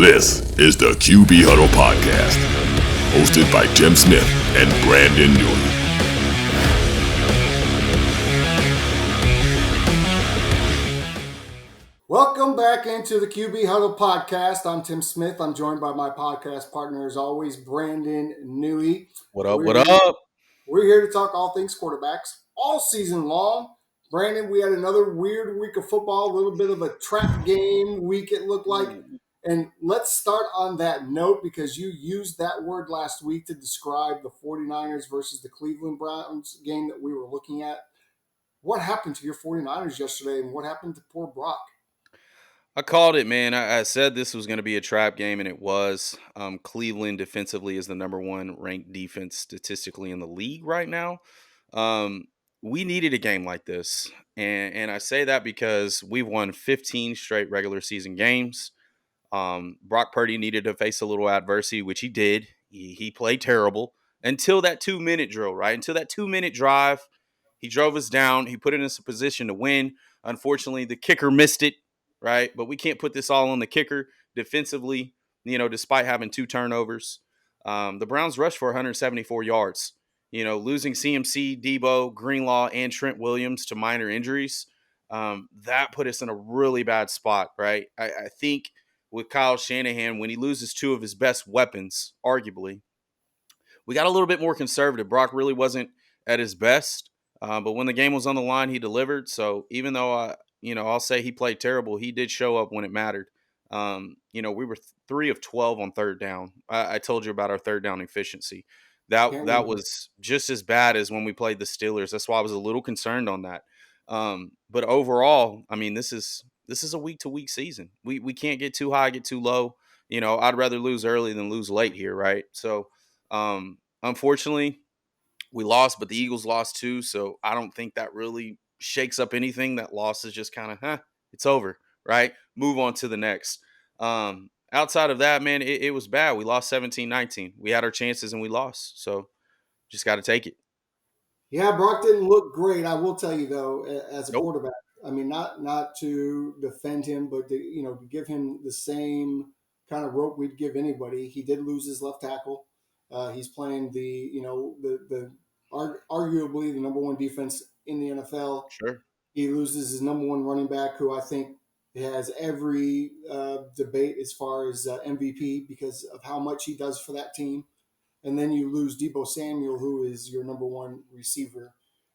This is the QB Huddle Podcast, hosted by Tim Smith and Brandon Newey. Welcome back into the QB Huddle Podcast. I'm Tim Smith. I'm joined by my podcast partner, as always, Brandon Newey. What up? We're here to talk all things quarterbacks all season long. Brandon, we had another weird week of football, a little bit of a trap game week, it looked like. And let's start on that note because you used that word last week to describe the 49ers versus the Cleveland Browns game that we were looking at. What happened to your 49ers yesterday and what happened to poor Brock? I called it, man. I said this was going to be a trap game, and it was. Cleveland defensively is the number one ranked defense statistically in the league right now. We needed a game like this, and I say that because we've won 15 straight regular season games. Brock Purdy needed to face a little adversity, which he did. He played terrible until that 2-minute drill, right? Until that 2-minute drive, he drove us down. He put us in a position to win. Unfortunately, the kicker missed it, right? But we can't put this all on the kicker defensively, despite having 2 turnovers. The Browns rushed for 174 yards. Losing CMC, Debo, Greenlaw, and Trent Williams to minor injuries, that put us in a really bad spot, right? I think with Kyle Shanahan, when he loses 2 of his best weapons, arguably, we got a little bit more conservative. Brock really wasn't at his best, but when the game was on the line, he delivered. So even though I'll say he played terrible, he did show up when it mattered. We were 3 of 12 on third down. I told you about our third down efficiency. That was just as bad as when we played the Steelers. That's why I was a little concerned on that. But overall, I mean, this is a week-to-week season. We can't get too high, get too low. I'd rather lose early than lose late here, right? So, unfortunately, we lost, but the Eagles lost too. So I don't think that really shakes up anything. That loss is just kind of, it's over, right? Move on to the next. Outside of that, man, it was bad. We lost 17-19. We had our chances and we lost. So just got to take it. Yeah, Brock didn't look great. I will tell you though, as a quarterback. I mean, not to defend him, but to give him the same kind of rope we'd give anybody. He did lose his left tackle. He's playing arguably the number one defense in the NFL. Sure. He loses his number one running back, who I think has every debate as far as MVP because of how much he does for that team. And then you lose Debo Samuel, who is your number one receiver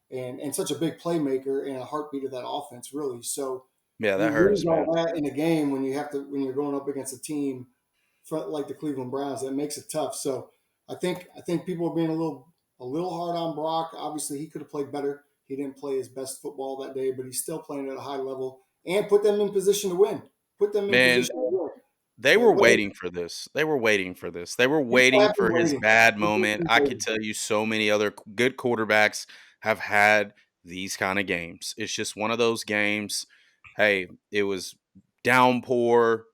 and such a big playmaker and a heartbeat of that offense, really. So yeah, that hurts, man. all that in a game when you're going up against a team like the Cleveland Browns, that makes it tough. So I think people are being a little hard on Brock. Obviously, he could have played better. He didn't play his best football that day, but he's still playing at a high level and put them in position to win. Position to win. They were waiting for this. They were waiting for this. They were waiting for his bad moment. I could tell you so many other good quarterbacks have had these kind of games. It's just one of those games. Hey, it was downpour.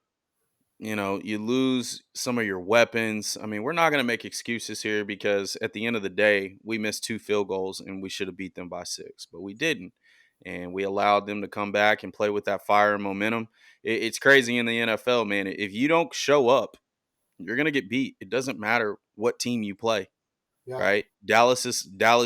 You lose some of your weapons. I mean, we're not going to make excuses here because at the end of the day, we missed 2 field goals and we should have beat them by 6, but we didn't. And we allowed them to come back and play with that fire and momentum. It's crazy in the NFL, man. If you don't show up, you're going to get beat. It doesn't matter what team you play, right? Dallas,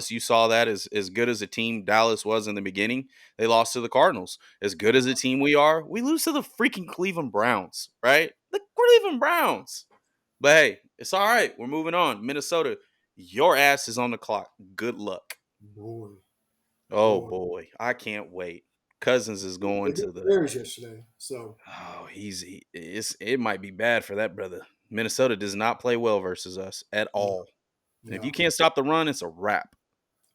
you saw that as good as a team Dallas was in the beginning. They lost to the Cardinals. As good as a team we are, we lose to the freaking Cleveland Browns, right? The Cleveland Browns. But hey, it's all right. We're moving on. Minnesota, your ass is on the clock. Good luck. Boy. Boy, I can't wait. Cousins is going to the Bears yesterday. So it might be bad for that brother. Minnesota does not play well versus us at all. Yeah. And if you can't stop the run, it's a wrap.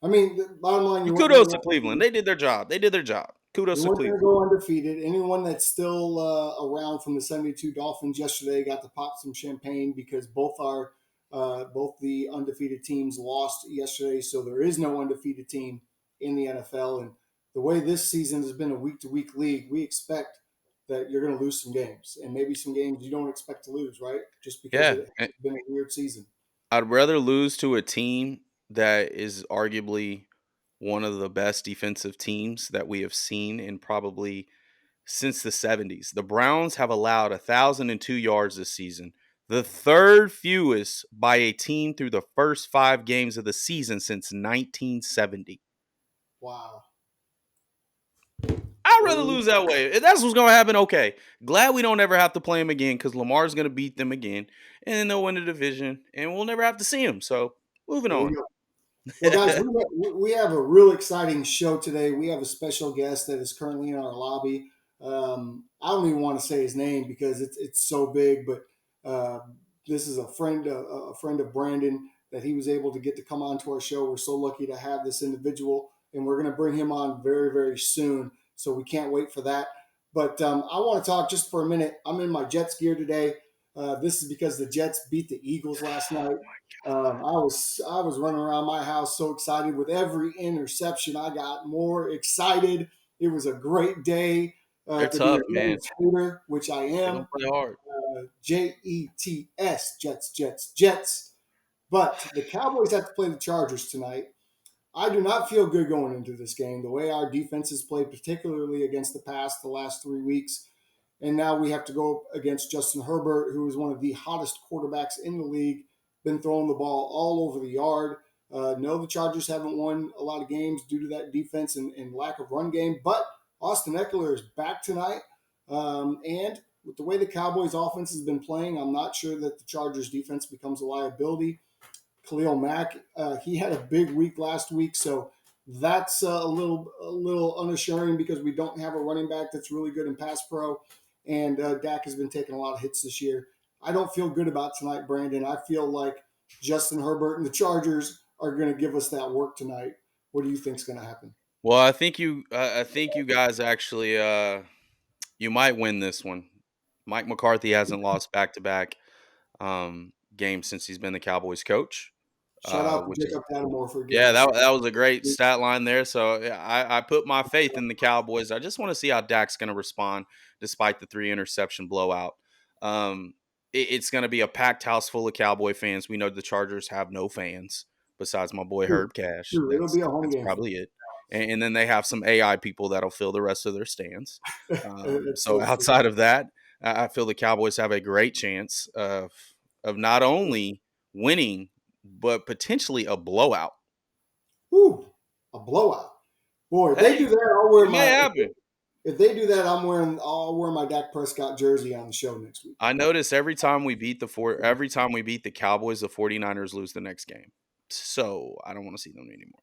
I mean, the bottom line, kudos to Cleveland. They did their job. Kudos to Cleveland. Go undefeated. Anyone that's still around from the 72 Dolphins yesterday got to pop some champagne because both the undefeated teams lost yesterday. So there is no undefeated team in the NFL. And the way this season has been a week-to-week league, we expect that you're going to lose some games and maybe some games you don't expect to lose, right? Just because it's been a weird season. I'd rather lose to a team that is arguably one of the best defensive teams that we have seen in probably since the 70s. The Browns have allowed 1,002 yards this season, the third fewest by a team through the first 5 games of the season since 1970. Wow. I'd rather lose that way. If that's what's going to happen, okay. Glad we don't ever have to play him again because Lamar's going to beat them again, and then they'll win the division, and we'll never have to see him. So, moving There on. you go. Well, guys, we have a real exciting show today. We have a special guest that is currently in our lobby. I don't even want to say his name because it's so big, but this is a friend of Brandon that he was able to get to come on to our show. We're so lucky to have this individual, and we're going to bring him on very, very soon. So we can't wait for that. But I want to talk just for a minute. I'm in my Jets gear today. This is because the Jets beat the Eagles last night. I was running around my house so excited with every interception. I got more excited. It was a great day They're to be a tough, man. Jets hater, which I They am. don't play hard. Jets, Jets. But the Cowboys have to play the Chargers tonight. I do not feel good going into this game. The way our defense has played, particularly against the pass the last 3 weeks, and now we have to go against Justin Herbert, who is one of the hottest quarterbacks in the league, been throwing the ball all over the yard. No, the Chargers haven't won a lot of games due to that defense and lack of run game, but Austin Eckler is back tonight. And with the way the Cowboys offense has been playing, I'm not sure that the Chargers defense becomes a liability. Khalil Mack, he had a big week last week, so that's a little unassuring because we don't have a running back that's really good in pass pro, and Dak has been taking a lot of hits this year. I don't feel good about tonight, Brandon. I feel like Justin Herbert and the Chargers are going to give us that work tonight. What do you think is going to happen? Well, I think you guys actually, you might win this one. Mike McCarthy hasn't lost back to back games since he's been the Cowboys coach, Shout out to which is Jacob Lattimore for giving yeah, us that was a great stat line there. So yeah, I put my faith in the Cowboys. I just want to see how Dak's going to respond despite the 3 interception blowout. It's going to be a packed house full of Cowboy fans. We know the Chargers have no fans besides my boy true. Herb Cash. True. It'll be a home That's game. probably it. And then they have some AI people that'll fill the rest of their stands. It's So so true. outside of that, I feel the Cowboys have a great chance of not only winning but potentially a blowout. Whew, a blowout. Boy, if they Hey, do that, I'll wear it may my. happen. If they do that, I'll wear my Dak Prescott jersey on the show next week. I notice every time we beat the Cowboys, the 49ers lose the next game. So I don't want to see them anymore.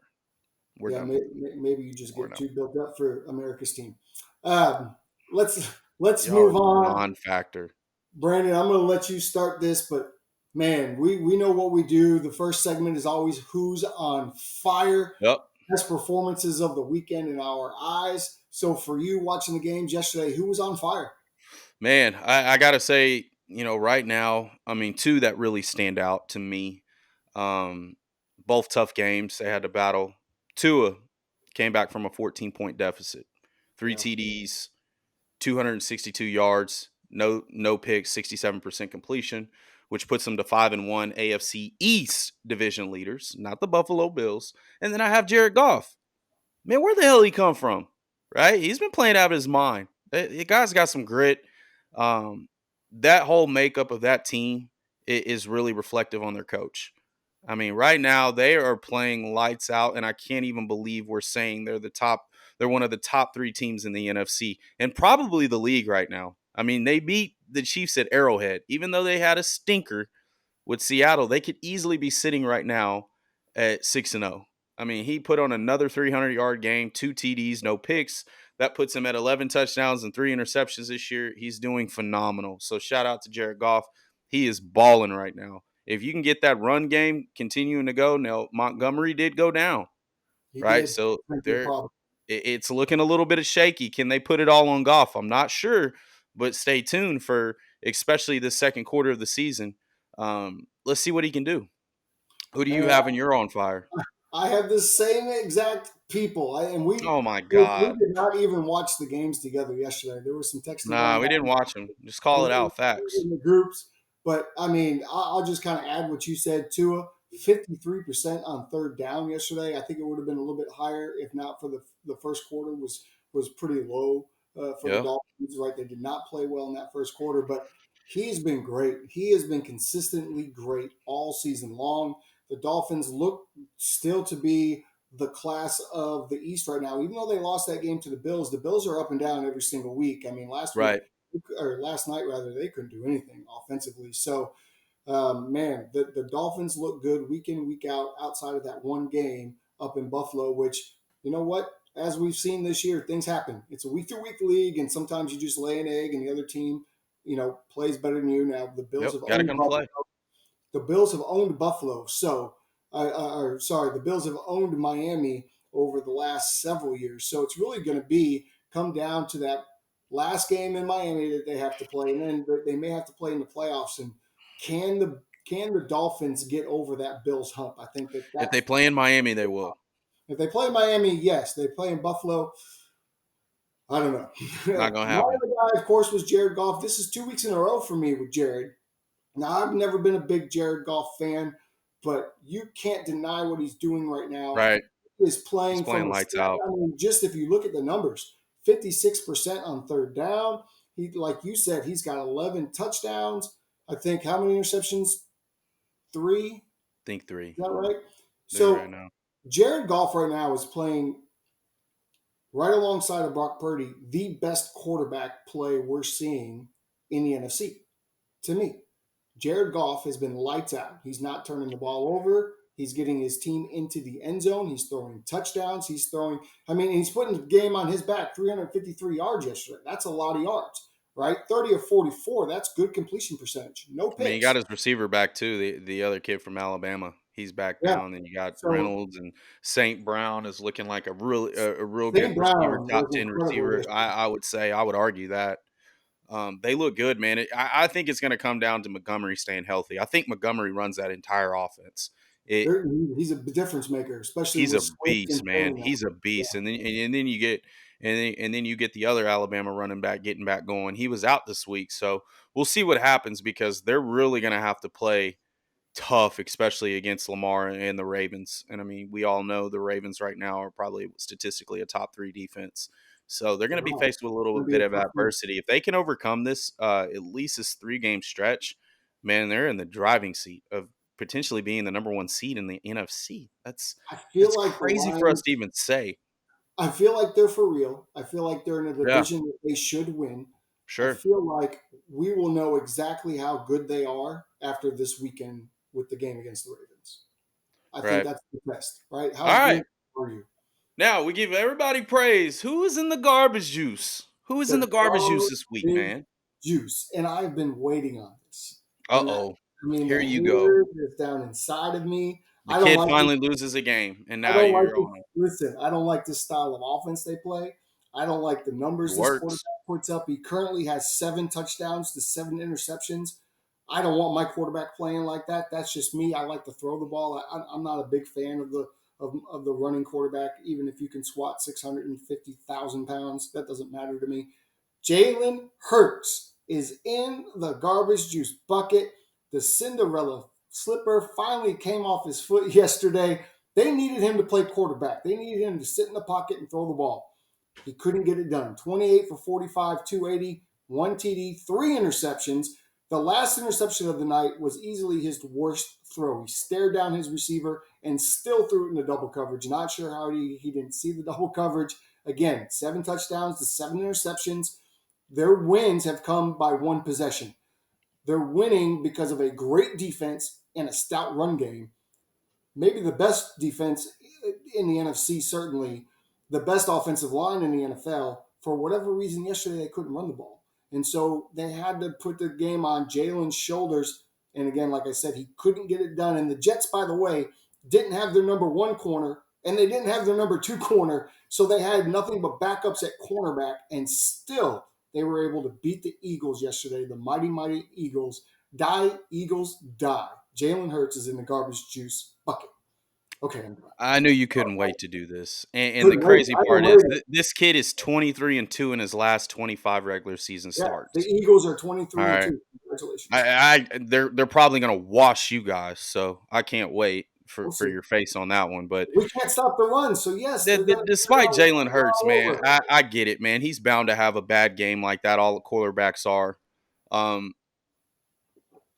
We're Yeah, done with them. maybe you just We're get done. too built up for America's team. Um, let's Y'all move on. non-factor. Brandon, I'm going to let you start this, but man, we know what we do. The first segment is always who's on fire. Yep. Best performances of the weekend in our eyes. So for you watching the games yesterday, who was on fire? Man, I gotta say, right now, I mean, 2 that really stand out to me. Um, Both tough games. They had to battle. Tua came back from a 14-point deficit, 3 Yeah. TDs, 262 yards, no picks, 67% completion, which puts them to 5-1 AFC East division leaders, not the Buffalo Bills. And then I have Jared Goff. Man, where the hell he come from? Right? He's been playing out of his mind. The guy's got some grit. Um, that whole makeup of that team is really reflective on their coach. I mean, right now they are playing lights out, and I can't even believe we're saying they're one of the top 3 teams in the NFC and probably the league right now. I mean, they beat the Chiefs at Arrowhead, even though they had a stinker with Seattle. They could easily be sitting right now at 6-0. I mean, he put on another 300-yard game, 2 TDs, no picks. That puts him at 11 touchdowns and 3 interceptions this year. He's doing phenomenal. So shout out to Jared Goff. He is balling right now. If you can get that run game continuing to go, now Montgomery did go down, He right? did. So Might be a problem. it's looking a little bit of shaky. Can they put it all on Goff? I'm not sure, but stay tuned for especially the second quarter of the season. Let's see what he can do. Who do you And have in your on fire? I have the same exact people, and Oh my we God. did not even watch the games together yesterday. There was some texting Nah, going we didn't on watch him. Just call it out. Facts. in the groups. But I mean, I'll just kind of add what you said. Tua, 53% on third down yesterday. I think it would have been a little bit higher if not for the first quarter was pretty low. for the Yeah. Dolphins. Right, they did not play well in that first quarter, but he's been great. He has been consistently great all season long. The Dolphins look still to be the class of the East right now. Even though they lost that game to the Bills are up and down every single week. I mean, Right. last night rather, they couldn't do anything offensively. So, man, the Dolphins look good week in, week out, outside of that one game up in Buffalo, which, you know what? As we've seen this year, things happen. It's a week-to-week league, and sometimes you just lay an egg, and the other team, plays better than you. Now, Yep. Got to come play. The Bills have owned Buffalo, the Bills have owned Miami over the last several years. So it's really going to come down to that last game in Miami that they have to play, and then they may have to play in the playoffs. And can the Dolphins get over that Bills hump? I think If they that's play in Miami, they will. if they play Miami, yes. They play in Buffalo. I don't know. Not gonna My happen. other guy, of course, was Jared Goff. This is 2 weeks in a row for me with Jared. Now, I've never been a big Jared Goff fan, but you can't deny what he's doing right now. Right. He is He's playing from playing a lights stand. out. I mean, just if you look at the numbers, 56% on third down. He, like you said, he's got 11 touchdowns. I think how many interceptions? 3. Think 3. Is that right? There right So now. Jared Goff right now is playing right alongside of Brock Purdy, the best quarterback play we're seeing in the NFC. To me, Jared Goff has been lights out. He's not turning the ball over. He's getting his team into the end zone. He's throwing touchdowns. He's putting the game on his back, 353 yards yesterday. That's a lot of yards, right? 30 or 44, that's good completion percentage. No I mean, he got picks. his receiver back too. The other kid from Alabama, he's back Yeah. now. And then you got So Reynolds, and St. Brown is looking like a real St. good receiver, Brown top was 10 incredible receiver. yesterday. I would argue that. They look good, man. I think it's going to come down to Montgomery staying healthy. I think Montgomery runs that entire offense. He's a difference maker, especially He's with a Swift beast, and man. Taylor now. He's a beast, and then you get and then you get the other Alabama running back getting back going. He was out this week, so we'll see what happens because they're really going to have to play tough, especially against Lamar and the Ravens. And I mean, we all know the Ravens right now are probably statistically a top 3 defense. So they're going to be Wow. faced with a little It's gonna bit be a of tough one. adversity. If they can overcome this, at least this 3-game stretch, man, they're in the driving seat of potentially being the number 1 seed in the NFC. That's I that's feel like the crazy for us Lions to even say. I feel like they're for real. I feel like they're in a Yeah, division that they should win. I sure. feel like we will know exactly how good they are after this weekend with the game against the Ravens. I think Right. that's the test, right? How All right. good are you? Now we give everybody praise. Who is in the garbage juice? Who is in The the garbage juice this week, garbage man? juice. And I've been waiting on this. And Uh-oh. the Here you go. hater is down inside of me. The I don't kid like finally loses a game, and I now don't like you're this. on him. Listen, I don't like this style of offense they play. I don't like the It numbers this quarterback works. puts up. He currently has 7 touchdowns to 7 interceptions. I don't want my quarterback playing like that. That's just me. I like to throw the ball. I'm not a big fan of the running quarterback, even if you can squat 650,000 pounds. That doesn't matter to me. Jalen Hurts is in the garbage juice bucket. The Cinderella slipper finally came off his foot yesterday. They needed him to play quarterback. They needed him to sit in the pocket and throw the ball. He couldn't get it done. 28 for 45, 280, 1 TD, 3 interceptions. The last interception of the night was easily his worst throw. He stared down his receiver and still threw it into double coverage. Not sure how he didn't see the double coverage. Again, 7 touchdowns to 7 interceptions. Their wins have come by 1 possession. They're winning because of a great defense and a stout run game. Maybe the best defense in the NFC, certainly the best offensive line in the NFL. For whatever reason, yesterday they couldn't run the ball. And so they had to put the game on Jalen's shoulders. And again, like I said, he couldn't get it done. And the Jets, by the way, didn't have their number 1 corner and they didn't have their number 2 corner. So they had nothing but backups at cornerback. And still, they were able to beat the Eagles yesterday, the mighty, mighty Eagles. Die, Eagles, die. Jalen Hurts is in the garbage juice bucket. Okay, I'm done. I knew you couldn't wait to do this. And the Couldn't wait. crazy I've been part is waiting. this kid is 23-2 in his last 25 regular season Yeah, the starts. Eagles are All 23 and right. 2. Congratulations. They're probably gonna wash you guys, so I can't wait We'll for see. your face on that one. But We can't stop the run, so yes, they're going despite Jalen to Hurts, all man, over. I get it, man. He's bound to have a bad game like that. All the quarterbacks are. Um,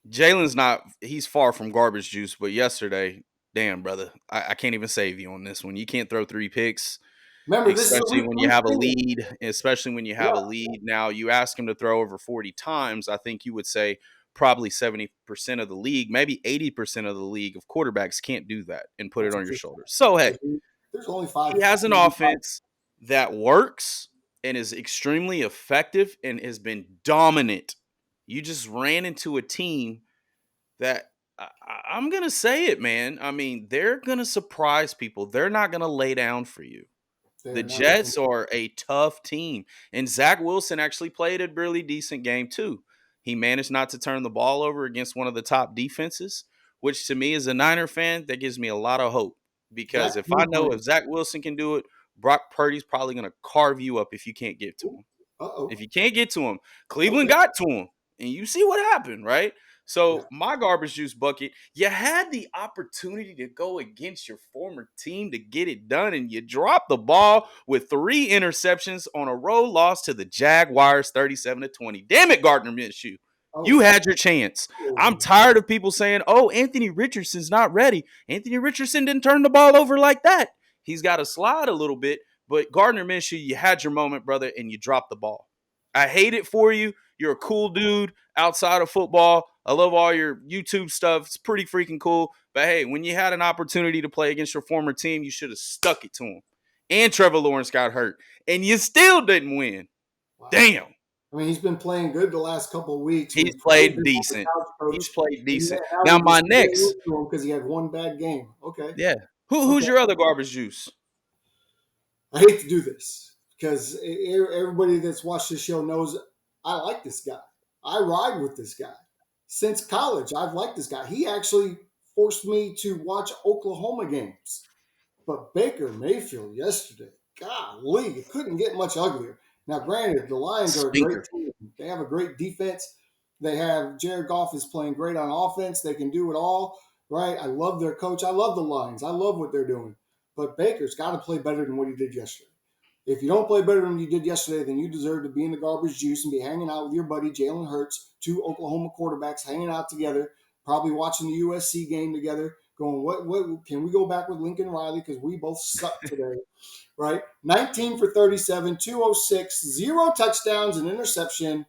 Jalen's not. He's far from garbage juice. But yesterday, damn brother, I can't even save you on this one. You can't throw 3 picks. Remember, this is a Especially week when you one have a thing. lead, especially when you have a lead. Now, you ask him to throw over 40 times, I think you would say probably 70% of the league, maybe 80% of the league of quarterbacks can't do that and put it That's on your interesting. shoulders. So, hey, There's only five. he has an maybe five. offense that works and is extremely effective and has been dominant. You just ran into a team that I'm going to say it, man. I mean, they're going to surprise people. They're not going to lay down for you. The They're not Jets are a tough team. And Zach Wilson actually played a really decent game, too. He managed not to turn the ball over against one of the top defenses, which to me, as a Niner fan, that gives me a lot of hope. Because Zach if I know Wilson. if Zach Wilson can do it, Brock Purdy's probably going to carve you up if you can't get to him. Uh-oh. If you can't get to him, Cleveland got to him. And you see what happened, right? Yeah. So my garbage juice bucket, you had the opportunity to go against your former team to get it done, and you dropped the ball with 3 interceptions on a road loss to the Jaguars 37-20. Damn it, Gardner Minshew. You Oh. had your chance. I'm tired of people saying, oh, Anthony Richardson's not ready. Anthony Richardson didn't turn the ball over like that. He's got to slide a little bit, but Gardner Minshew, you had your moment, brother, and you dropped the ball. I hate it for you. You're a cool dude outside of football. I love all your YouTube stuff. It's pretty freaking cool. But hey, when you had an opportunity to play against your former team, you should have stuck it to him. And Trevor Lawrence got hurt, and you still didn't win. Wow. Damn. I mean, he's been playing good the last couple of weeks. He's played decent. He's played decent. Now my next. Because he had one bad game. Okay. Yeah. Who's your other garbage juice? I hate to do this because everybody that's watched this show knows I like this guy. I ride with this guy. Since college, I've liked this guy. He actually forced me to watch Oklahoma games. But Baker Mayfield yesterday, golly, it couldn't get much uglier. Now, granted, the Lions are a great team. They have a great defense. They have Jared Goff is playing great on offense. They can do it all, right? I love their coach. I love the Lions. I love what they're doing. But Baker's got to play better than what he did yesterday. If you don't play better than you did yesterday, then you deserve to be in the garbage juice and be hanging out with your buddy Jalen Hurts, 2 Oklahoma quarterbacks hanging out together, probably watching the USC game together, going, what can we go back with Lincoln Riley because we both suck today, right? 19 for 37, 206, 0 touchdowns, an interception.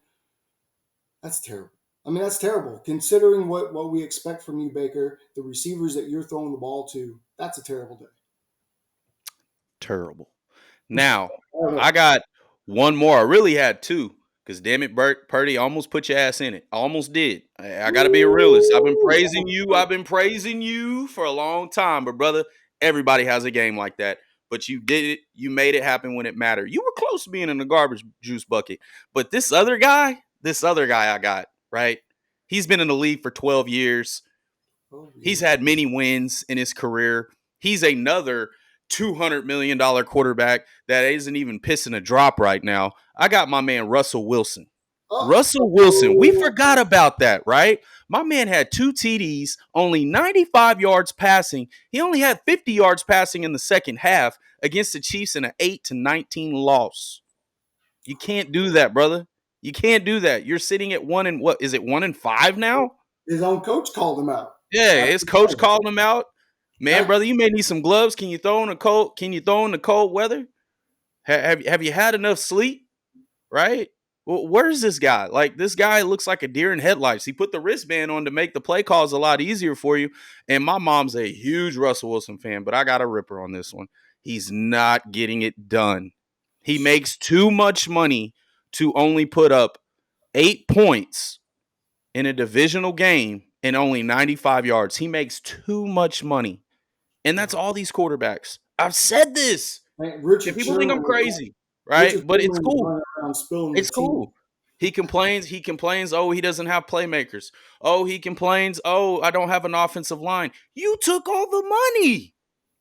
That's terrible. I mean, that's terrible. Considering what we expect from you, Baker, the receivers that you're throwing the ball to, that's a terrible day. Terrible. Now, I got one more. I really had 2 because, damn it, Purdy almost put your ass in it. Almost did. I got to be a realist. I've been praising you. I've been praising you for a long time. But, brother, everybody has a game like that. But you did it. You made it happen when it mattered. You were close to being in the garbage juice bucket. But this other guy I got, right? He's been in the league for 12 years. He's had many wins in his career. He's another $200 million quarterback that isn't even pissing a drop right now. I got my man Russell Wilson. Russell Wilson. We forgot about that, right? My man had 2 TDs, only 95 yards passing. He only had 50 yards passing in the second half against the Chiefs in an 8-19 loss. You can't do that, brother. You can't do that. You're sitting at 1 and what? Is it 1-5 now? His own coach called him out. Yeah, his coach called him out. Man, brother, you may need some gloves. Can you throw in the cold? Can you throw in the cold weather? Have you had enough sleep? Right? Well, where's this guy? Like, this guy looks like a deer in headlights. He put the wristband on to make the play calls a lot easier for you. And my mom's a huge Russell Wilson fan, but I got a ripper on this one. He's not getting it done. He makes too much money to only put up 8 points in a divisional game and only 95 yards. He makes too much money. And that's all these quarterbacks. I've said this. And people think I'm crazy, right? But it's cool. It's cool. He complains, oh, he doesn't have playmakers. Oh, he complains, oh, I don't have an offensive line. You took all the money.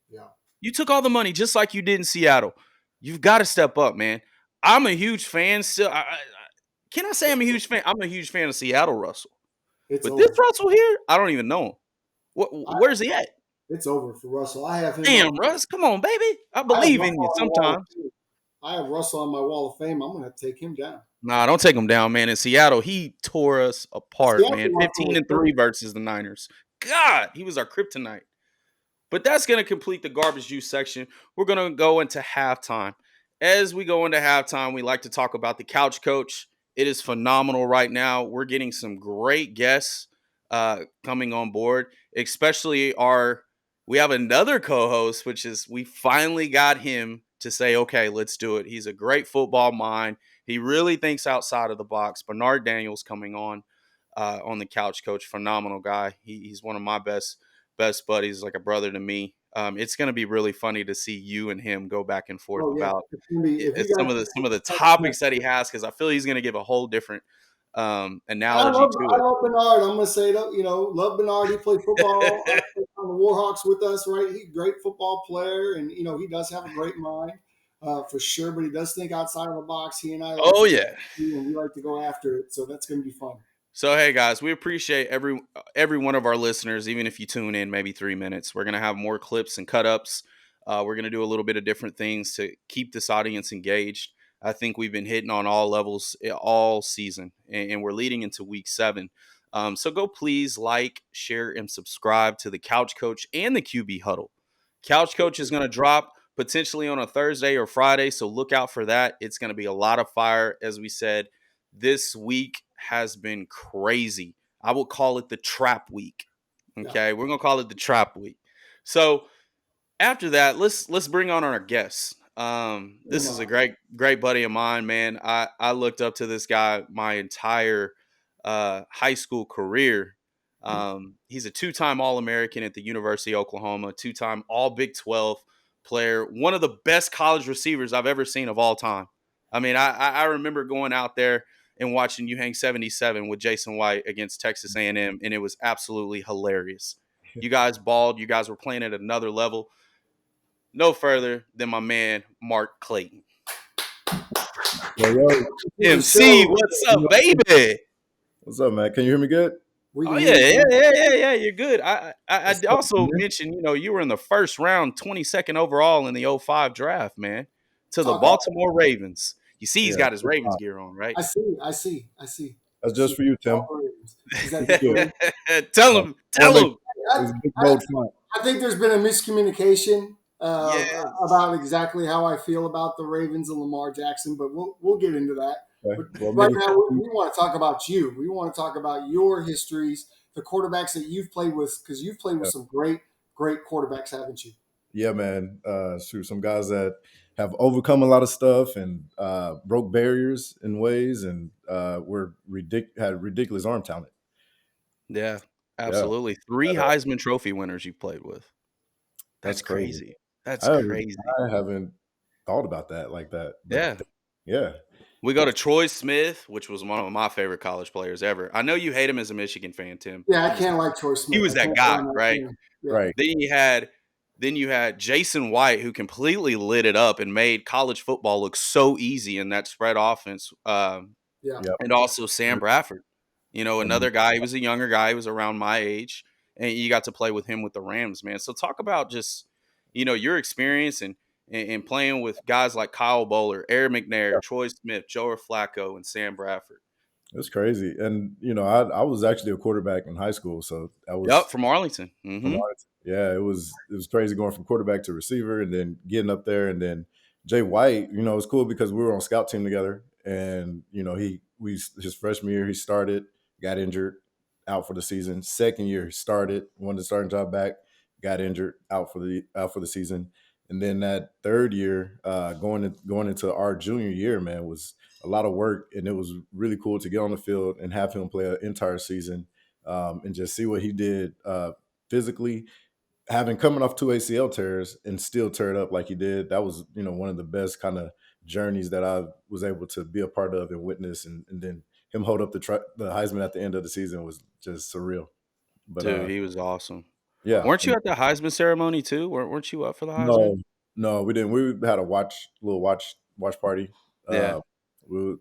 Yeah. You took all the money just like you did in Seattle. You've got to step up, man. I'm a huge fan still. Can I say I'm a huge fan? I'm a huge fan of Seattle Russell. But this Russell here, I don't even know him. Where's he at? It's over for Russell. I have him Damn, on. Russ, come on, baby. I I have believe in Russell you on my wall of sometimes. fame. I have Russell on my wall of fame. I'm going to have to take him down. Nah, don't take him down, man. In Seattle, he tore us apart, Seattle man. Russell was 15-3 versus the Niners. God, he was our kryptonite. But that's going to complete the garbage juice section. We're going to go into halftime. As we go into halftime, we like to talk about the couch coach. It is phenomenal right now. We're getting some great guests coming on board, especially we have another co-host, which is we finally got him to say, okay, let's do it. He's a great football mind. He really thinks outside of the box. Bernard Daniels coming on the couch coach. Phenomenal guy. He's one of my best buddies, like a brother to me. It's going to be really funny to see you and him go back and forth Oh yeah, about it's gonna be, if you guys. some of the topics that he has, because I feel he's going to give a whole different analogy to I it. love Bernard. I'm gonna say that, love Bernard. He played football on the Warhawks with us, right? He's a great football player, and he does have a great mind for sure. But he does think outside of the box. He and I like Oh to yeah. and we like to go after it. So that's gonna be fun. So hey guys, we appreciate every one of our listeners, even if you tune in maybe 3 minutes. We're gonna have more clips and cut ups. We're gonna do a little bit of different things to keep this audience engaged. I think we've been hitting on all levels all season, and we're leading into week 7. So go please like, share, and subscribe to the Couch Coach and the QB Huddle. Couch Coach is gonna drop potentially on a Thursday or Friday, so look out for that. It's gonna be a lot of fire, as we said. This week has been crazy. I will call it the trap week. Yeah. Okay, we're gonna call it the trap week. So after that, let's bring on our guests. This is a great buddy of mine, man. I looked up to this guy my entire high school career. He's a 2-time All-American at the University of Oklahoma, 2-time All Big 12 player, one of the best college receivers I've ever seen of all time. I mean, I remember going out there and watching you hang 77 with Jason White against Texas A&M, and it was absolutely hilarious. You guys balled. You guys were playing at another level. No further than my man, Mark Clayton. Yo, MC, what's up, baby? what's up, man? Can you hear me good? Oh yeah. You're good. I What's up, also man? mentioned, you were in the first round, 22nd overall in the '05 draft, man, to the Talk about Baltimore Ravens. You see, he's Yeah, got his Ravens gear on, right? I see. that's just for you, Tim. Is that You good? Tell Uh, him, I want tell to make him. it was a big I, bold font. I think there's been a miscommunication Yes. about exactly how I feel about the Ravens and Lamar Jackson, but we'll get into that. Okay. But Well, right maybe now, we want to talk about you. We want to talk about your histories, the quarterbacks that you've played with, because you've played with some great quarterbacks, haven't you? yeah, man. Shoot, some guys that have overcome a lot of stuff and broke barriers in ways, and had ridiculous arm talent. Yeah, Yeah, absolutely. 3 Heisman Trophy winners you played with. that's That's crazy. crazy. That's I crazy. haven't thought about that like that, but Yeah. yeah, We go to Troy Smith, which was one of my favorite college players ever. I know you hate him as a Michigan fan, Tim. Yeah, I can't like Troy He Smith. was I that can't get guy, on that right? team. Yeah. right. Then you had Jason White, who completely lit it up and made college football look so easy in that spread offense. Yeah. Yep. And also Sam Bradford, Mhm. another guy. He was a younger guy. He was around my age, and you got to play with him with the Rams, man. So talk about just your experience and playing with guys like Kyle Bowler, Eric Yeah, McNair, Troy Smith, Joe Flacco, and Sam Bradford. it's crazy. And I was actually a quarterback in high school, so I Yep, was from Arlington. from Mm-hmm. Arlington. Yeah, it was crazy going from quarterback to receiver, and then getting up there, and then Jay White. It was cool because we were on scout team together, and his freshman year he started, got injured, out for the season. Second year he started, won the starting job back, got injured, out for the season. And then that third year, going into our junior year, man, was a lot of work, and it was really cool to get on the field and have him play an entire season, and just see what he did physically, having coming off 2 ACL tears and still tear it up like he did. That was one of the best kind of journeys that I was able to be a part of and witness, and then him hold up the Heisman at the end of the season was just surreal. But Dude, he was awesome. yeah, Weren't you at the Heisman ceremony too? Weren't you up for the Heisman? no, no, we didn't. We had a little watch party. Yeah.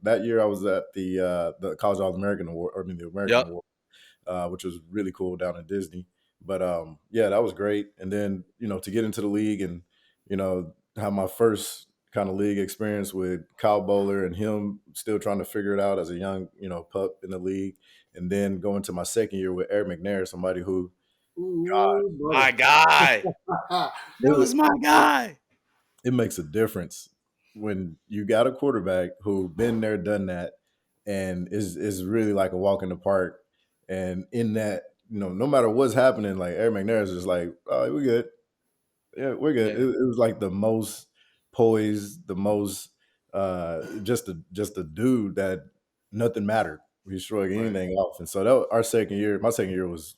That year I was at the College All American Award, the American Yep. Award, which was really cool down in Disney. But yeah, that was great. And then to get into the league and have my first kind of league experience with Kyle Bowler and him still trying to figure it out as a young pup in the league, and then going to my second year with Eric McNair, somebody who Ooh, My buddy. guy. That it, was my guy. it makes a difference when you got a quarterback who been there, done that, and is really like a walk in the park. And in that, no matter what's happening, like Eric McNair is just like, oh, we're good. Yeah, we're good. Yeah. It was like the most poised, the most just a dude that nothing mattered. We shrugged Right. anything off, and so that our second year, my second year was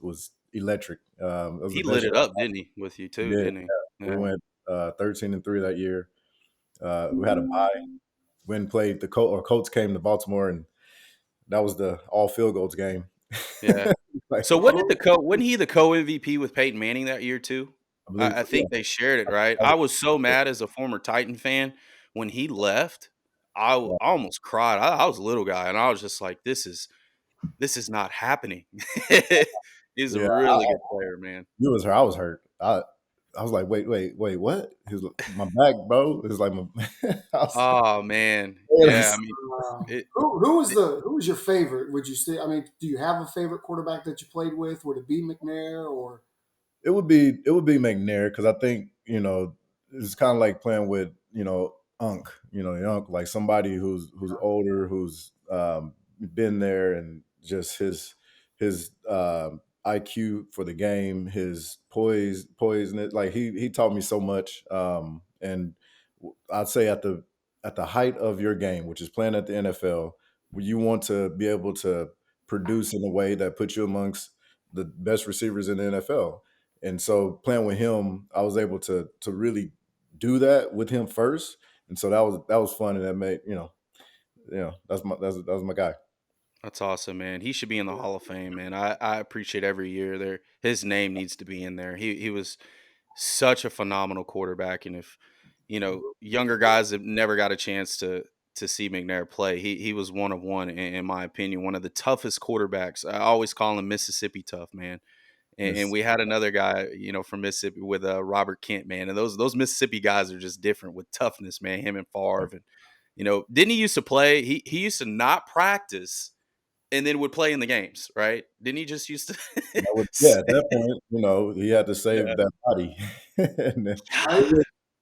electric. It was the He best lit year. it up, didn't he, with you We too, did. didn't he? Yeah. We Yeah. went 13-3 that year. We had a bye. When played the Colts came to Baltimore, and that was the all field goals game. Yeah. Like, So wasn't he the co-MVP with Peyton Manning that year too? I believe, I yeah, think they shared it, right? that I was- was so mad as a former Titan fan when he left. I almost cried. I was a little guy, and I was just like, this is not happening." He's a yeah. really good player, man. It was her. I was hurt. I was like, wait, what? He was like, my back, bro. It was like my. I was, Oh man, it yeah. I was- mean, it, Who was your favorite? Would you say? I mean, do you have a favorite quarterback that you played with? Would it be McNair or? it would be McNair because I think it's kind of like playing with Unk, the Unk, like somebody who's older, who's been there, and just his IQ for the game, his poise, like he taught me so much. And I'd say at the height of your game, which is playing at the NFL, you want to be able to produce in a way that puts you amongst the best receivers in the NFL. And so playing with him, I was able to really do that with him first. And so that was fun, and that made that was my guy. that's awesome, man. He should be in the Hall of Fame, man. I appreciate every year there. His name needs to be in there. He was such a phenomenal quarterback, and if younger guys have never got a chance to see McNair play, he was one of one in my opinion, one of the toughest quarterbacks. I always call him Mississippi tough, man. And Miss we had another guy, from Mississippi with Robert Kent, man. And those Mississippi guys are just different with toughness, man. Him and Favre, and didn't he used to play? He used to not practice and then would play in the games, right? Didn't he just used to? yeah, at that point, he had to save Yeah. that body. And then Right?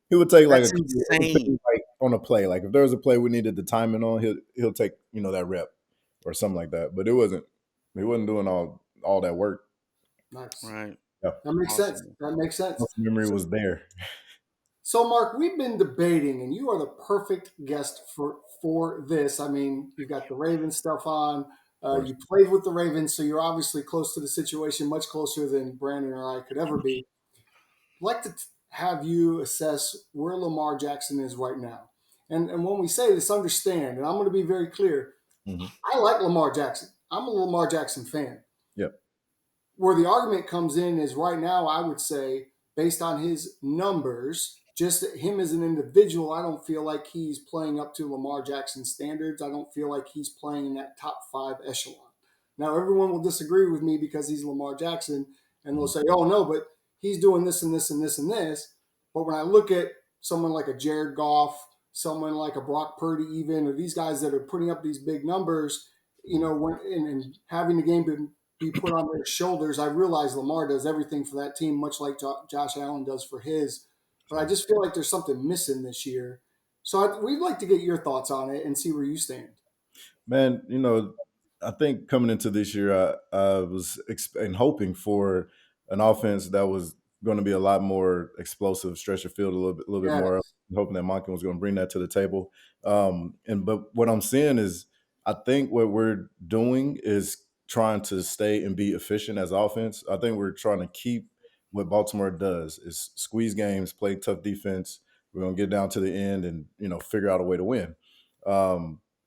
he would take like That's insane. like on a play. Like if there was a play we needed the timing on, he'll take that rep or something like that. But he wasn't doing all that work. Nice. Right. Yeah, That makes Awesome. sense. That makes sense. muscle memory was there. So, Mark, we've been debating, and you are the perfect guest for this. I mean, you've got the Ravens stuff on. You played with the Ravens, so you're obviously close to the situation, much closer than Brandon or I could ever be. I'd like to have you assess where Lamar Jackson is right now. And when we say this, understand, and I'm going to be very clear, Mhm. I like Lamar Jackson. I'm a Lamar Jackson fan. Yep. Where the argument comes in is right now, I would say, based on his numbers, just him as an individual, I don't feel like he's playing up to Lamar Jackson's standards. I don't feel like he's playing in that top 5 echelon. Now, everyone will disagree with me because he's Lamar Jackson, and they'll say, oh, no, but he's doing this and this and this and this. But when I look at someone like a Jared Goff, someone like a Brock Purdy even, or these guys that are putting up these big numbers, and having the game be put on their shoulders, I realize Lamar does everything for that team, much like Josh Allen does for his. But I just feel like there's something missing this year. So we'd like to get your thoughts on it and see where you stand. Man, I think coming into this year, I was hoping for an offense that was going to be a lot more explosive, stretch the field a little bit more. Yes. Hoping that Monken was going to bring that to the table. But what I'm seeing is, I think what we're doing is trying to stay and be efficient as offense. I think we're trying to keep what Baltimore does is squeeze games, play tough defense. We're going to get down to the end and figure out a way to win.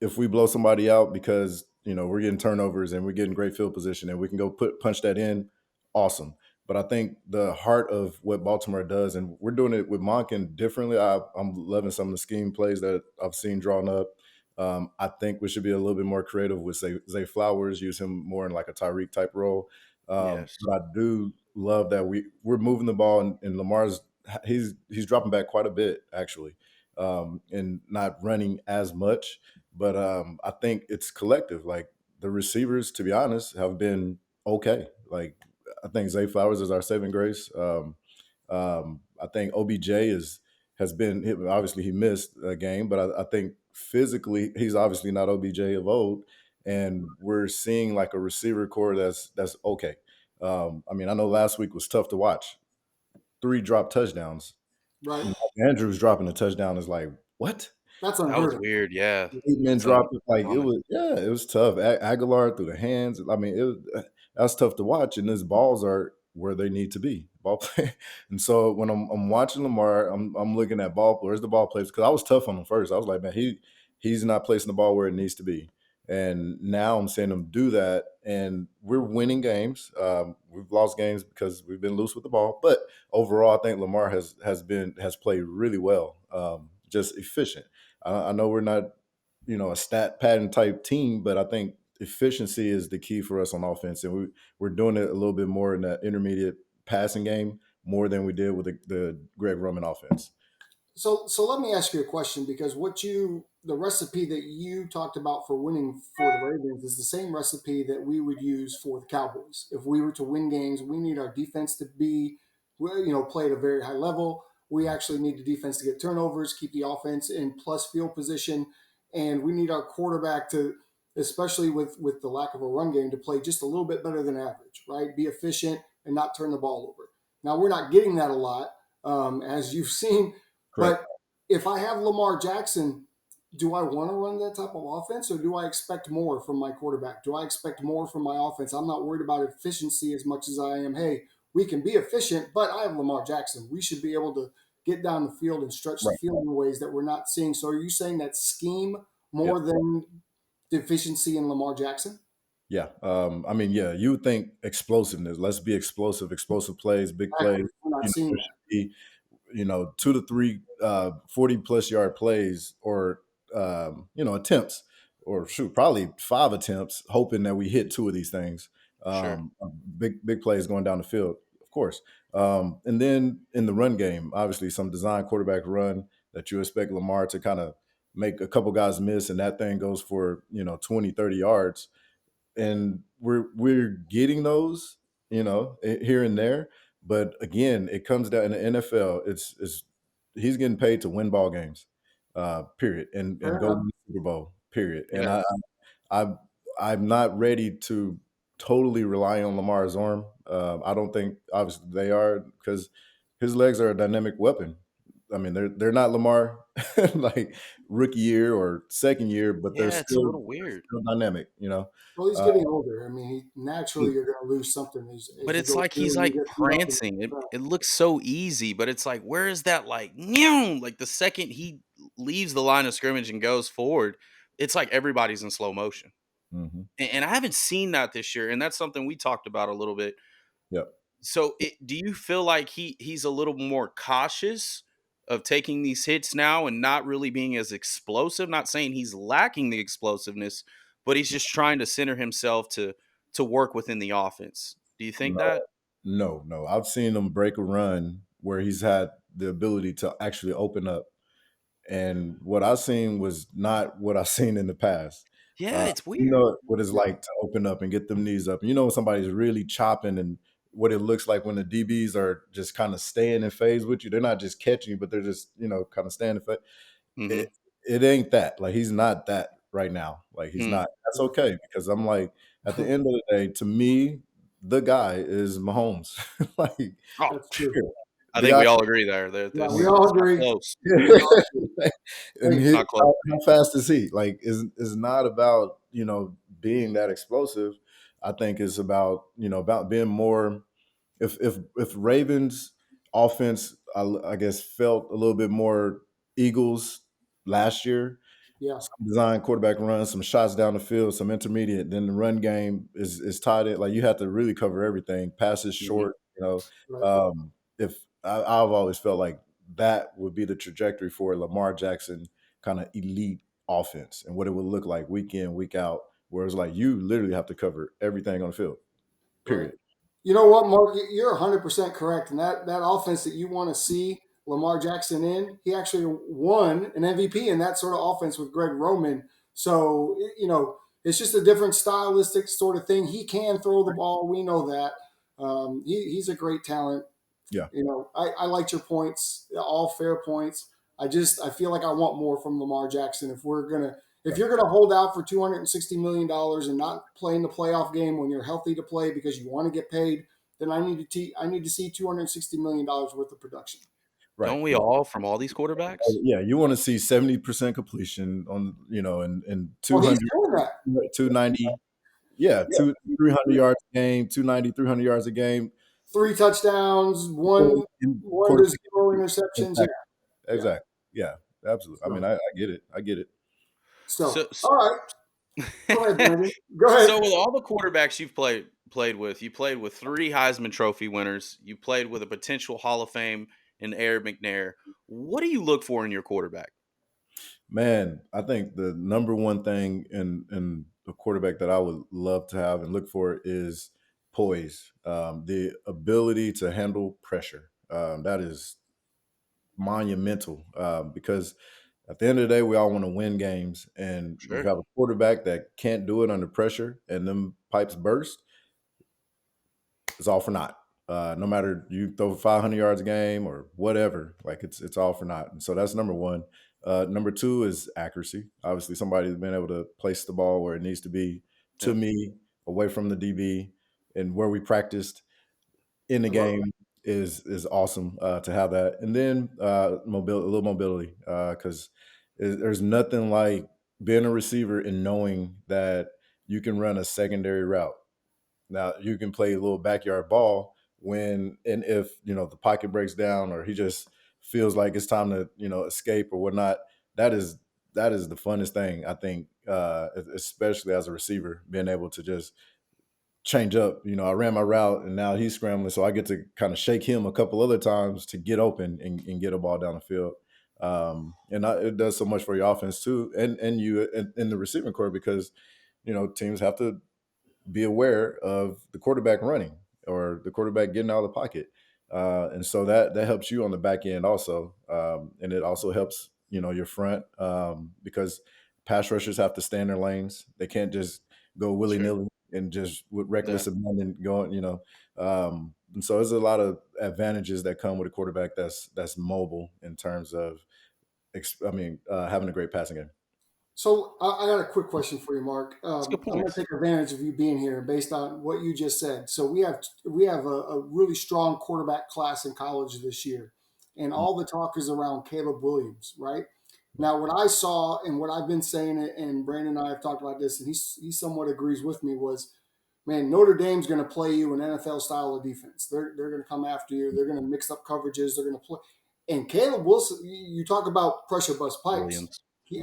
If we blow somebody out because we're getting turnovers and we're getting great field position and we can go punch that in, awesome. But I think the heart of what Baltimore does, and we're doing it with Monken differently. I'm loving some of the scheme plays that I've seen drawn up. I think we should be a little bit more creative with Zay Flowers, use him more in like a Tyreek type role. Yes. But I do love that we're moving the ball, and Lamar's he's dropping back quite a bit actually, and not running as much. But I think it's collective. Like the receivers, to be honest, have been okay. Like I think Zay Flowers is our saving grace. I think OBJ has been obviously he missed a game, but I think physically he's obviously not OBJ of old, and we're seeing like a receiver core that's okay. I mean, I know last week was tough to watch. 3 drop touchdowns. Right. Andrews dropping a touchdown is like what? That's That was unheard of. weird. Yeah. 8 men That's dropped it like it uncommon. was. Yeah, it was tough. Aguilar through the hands. I mean, it was that's tough to watch, and his balls are where they need to be. Ball play. And so when I'm watching Lamar, I'm looking at where's the ball placed, because I was tough on him first. I was like, man, he's not placing the ball where it needs to be. And now I'm seeing him do that, and we're winning games. We've lost games because we've been loose with the ball, but overall, I think Lamar has played really well, just efficient. I know we're not, a stat pattern type team, but I think efficiency is the key for us on offense, and we're doing it a little bit more in that intermediate passing game more than we did with the Greg Roman offense. So let me ask you a question, because the recipe that you talked about for winning for the Ravens is the same recipe that we would use for the Cowboys. If we were to win games, we need our defense to be, play at a very high level. We actually need the defense to get turnovers, keep the offense in plus field position, and we need our quarterback to, especially with the lack of a run game, to play just a little bit better than average, right? Be efficient and not turn the ball over. Now we're not getting that a lot, as you've seen. Correct. But if I have Lamar Jackson, do I want to run that type of offense, or do I expect more from my quarterback? Do I expect more from my offense? I'm not worried about efficiency as much as I am, hey, we can be efficient, but I have Lamar Jackson. We should be able to get down the field and stretch the Right. field in ways that we're not seeing. So are you saying that scheme more Yep. than deficiency in Lamar Jackson? Yeah. I mean, yeah, you would think explosiveness. Let's be explosive plays, big plays. Exactly. We're not seeing There that. should be 2 to 3 40+ yard plays, or attempts, or shoot, probably 5 attempts, hoping that we hit 2 of these things. Sure. Big plays going down the field, of course. And then in the run game, obviously some design quarterback run that you expect Lamar to kind of make a couple guys miss, and that thing goes for 20-30 yards, and we're getting those, here and there. But again, it comes down in the NFL. It's he's getting paid to win ball games, period, and Fair go enough. win the Super Bowl, period. And Yeah. I I'm not ready to totally rely on Lamar's arm. I don't think obviously they are, because his legs are a dynamic weapon. I mean, they're not Lamar like rookie year or second year, but they're Yeah. It's a still little weird. dynamic. Well, he's Uh, getting older. I mean, naturally you're going to lose something But as you it's go like through he's and you like get beat up. prancing. It looks so easy, but it's like, where is that like, meow? Like the second he leaves the line of scrimmage and goes forward, it's like everybody's in slow motion. mhm. And I haven't seen that this year. And that's something we talked about a little bit. Yep. So do you feel like he's a little more cautious of taking these hits now and not really being as explosive? Not saying he's lacking the explosiveness, but he's just trying to center himself to work within the offense. Do you think No, that? no. I've seen him break a run where he's had the ability to actually open up, and what I seen was not what I seen in the past. Yeah, Uh, it's weird. what it's like to open up and get them knees up. When somebody's really chopping, and what it looks like when the DBs are just kind of staying in phase with you. They're not just catching you, but they're just kind of staying in phase. Mhm. It ain't that. Like he's not that right now. Like he's Hmm. not. That's okay, because I'm like, at the end of the day, to me, the guy is Mahomes. Like Oh, That's true. I the think guy. we all agree there. That Yeah, this we it's all not agree. close. We all agree. And Hey, It's not close. how fast is he? Like is not about being that explosive. I think it's about being more. If Ravens offense, I guess, felt a little bit more Eagles last year, yeah, some design quarterback runs, some shots down the field, some intermediate, then the run game is tied in. Like you have to really cover everything. Passes Mhm. short, right. if I've always felt like that would be the trajectory for a Lamar Jackson kind of elite offense, and what it would look like week in, week out, where it's like you literally have to cover everything on the field. Right. Period. You know what, Mark? You're 100% correct. And that offense that you want to see Lamar Jackson in, he actually won an MVP in that sort of offense with Greg Roman. So, it's just a different stylistic sort of thing. He can throw the ball. We know that. He's a great talent. Yeah. I liked your points, all fair points. I feel like I want more from Lamar Jackson. If you're gonna hold out for $260 million and not play in the playoff game when you're healthy to play because you want to get paid, then I need to see $260 million worth of production. Right. Don't we all from all these quarterbacks? Yeah, you want to see 70% completion on, and Well, he's 200, doing that. 290. Yeah, Yeah. 300 yards a game, 290, 300 yards a game. 3 touchdowns, one to 0 interceptions. Exactly. Yeah, absolutely. I mean, I get it. I get it. So all right. Go ahead, Brandon. Go ahead. So with all the quarterbacks you've played with, you played with 3 Heisman Trophy winners. You played with a potential Hall of Fame in Eric McNair. What do you look for in your quarterback? Man, I think the number one thing in the quarterback that I would love to have and look for is poise, the ability to handle pressure. That is monumental because at the end of the day, we all want to win games, and Sure. you have a quarterback that can't do it under pressure, and them pipes burst. It's all for naught. No matter you throw 500 yards a game or whatever, like it's all for naught. And so that's number one. Number two is accuracy. Obviously, somebody who's been able to place the ball where it needs to be to Yep. me, away from the DB, and where we practiced in the game is awesome to have that. And then a little mobility, because there's nothing like being a receiver and knowing that you can run a secondary route. Now you can play a little backyard ball when and if the pocket breaks down or he just feels like it's time to escape or whatnot. That is the funnest thing, I think, especially as a receiver, being able to just change up. I ran my route and now he's scrambling, so I get to kind of shake him a couple other times to get open and get a ball down the field. It does so much for your offense too, and you in the receiving core because teams have to be aware of the quarterback running or the quarterback getting out of the pocket. And so that helps you on the back end also. And it also helps, your front because pass rushers have to stay in their lanes. They can't just go willy-nilly and just with reckless abandon going, and so there's a lot of advantages that come with a quarterback that's mobile in terms of, having a great passing game. So I got a quick question for you, Mark. That's a good I'm going point. to take advantage of you being here based on what you just said. So we have a really strong quarterback class in college this year, and all the talk is around Caleb Williams, right? Now, what I saw and what I've been saying, and Brandon and I have talked about this, and he somewhat agrees with me, was, man, Notre Dame's going to play you an NFL style of defense. They're going to come after you. They're going to mix up coverages. They're going to play. And Caleb Wilson, you talk about pressure bust pipes.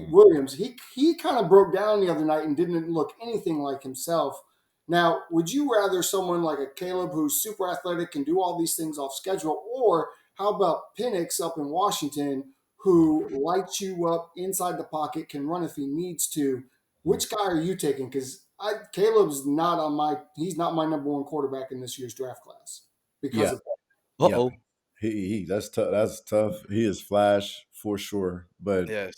Williams, he kind of broke down the other night and didn't look anything like himself. Now, would you rather someone like a Caleb who's super athletic can do all these things off schedule, or how about Penix up in Washington who lights you up inside the pocket, can run if he needs to? Which guy are you taking? Because Caleb's he's not my number one quarterback in this year's draft class because of that. Uh-oh. He that's tough. That's tough. He is flash for sure. But Yes.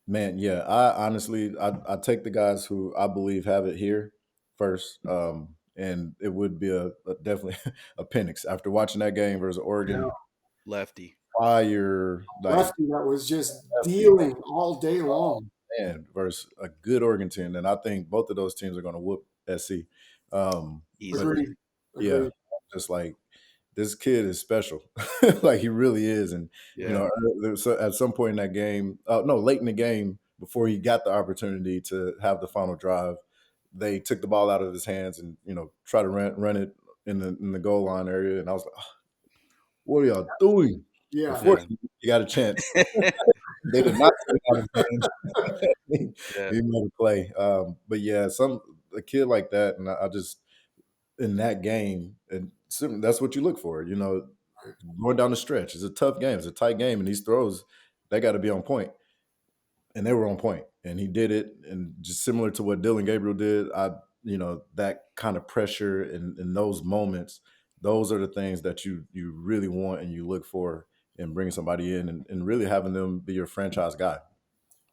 man, yeah, I honestly I take the guys who I believe have it here first. And it would be a definitely a Penix after watching that game versus Oregon. Lefty. Fire, Lefty that was just dealing all day long. Man, versus a good Oregon team. And I think both of those teams are going to whoop SC. Agreed. Yeah, just like this kid is special. Like he really is. And, at some point in that game, late in the game, before he got the opportunity to have the final drive, they took the ball out of his hands and, try to run it in the goal line area. And I was like, oh, what are y'all doing? Yeah. Unfortunately, you got a chance. They did not take it out of his hands. He made a play. But yeah, a kid like that, and I just in that game, and that's what you look for. Going down the stretch, it's a tough game, it's a tight game, and these throws they got to be on point, and they were on point, and he did it. And just similar to what Dylan Gabriel did, that kind of pressure in those moments, those are the things that you really want and you look for in bringing somebody in and really having them be your franchise guy.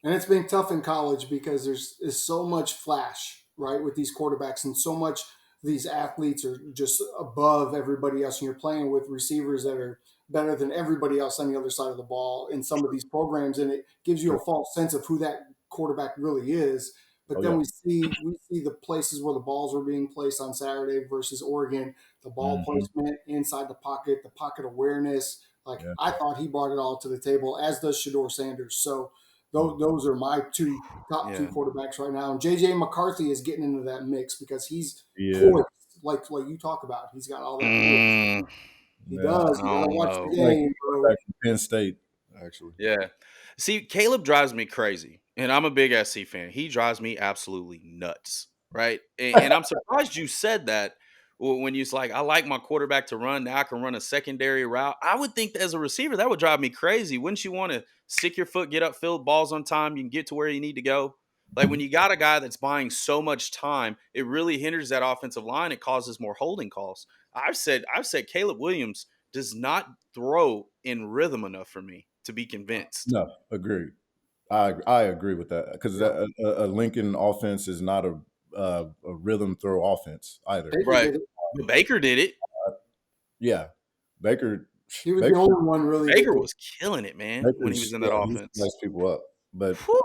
And it's been tough in college because there's so much flash, right, with these quarterbacks, and so much these athletes are just above everybody else. And you're playing with receivers that are better than everybody else on the other side of the ball in some of these programs, and it gives you a Sure. false sense of who that quarterback really is. But Oh then yeah. we see the places where the balls were being placed on Saturday versus Oregon, the ball Hmm. placement inside the pocket awareness. Like, Yeah. I thought he brought it all to the table, as does Shador Sanders. So Mhm. those are my top two Yeah. quarterbacks right now. And JJ McCarthy is getting into that mix because he's Yeah. poised, like you talk about. He's got all that poise. Mm, He Yeah. does. I You got to don't watch know. the Like game, bro. quarterback from Penn State, actually. Yeah. See, Caleb drives me crazy, and I'm a big SC fan. He drives me absolutely nuts, right? And I'm surprised you said that when you was like, I like my quarterback to run. Now I can run a secondary route. I would think that as a receiver, that would drive me crazy. Wouldn't you want to stick your foot, get upfield, balls on time, you can get to where you need to go? Like when you got a guy that's buying so much time, it really hinders that offensive line. It causes more holding calls. I've said Caleb Williams does not throw in rhythm enough for me to be convinced. No, agreed. I agree with that because Yeah, a Lincoln offense is not a rhythm throw offense either. Baker Right. did it. But Baker did it. Yeah, Baker He was the Baker only one really that Baker could. was killing it, man, when he was Baker's in yeah that he offense. slices people up, but Whew.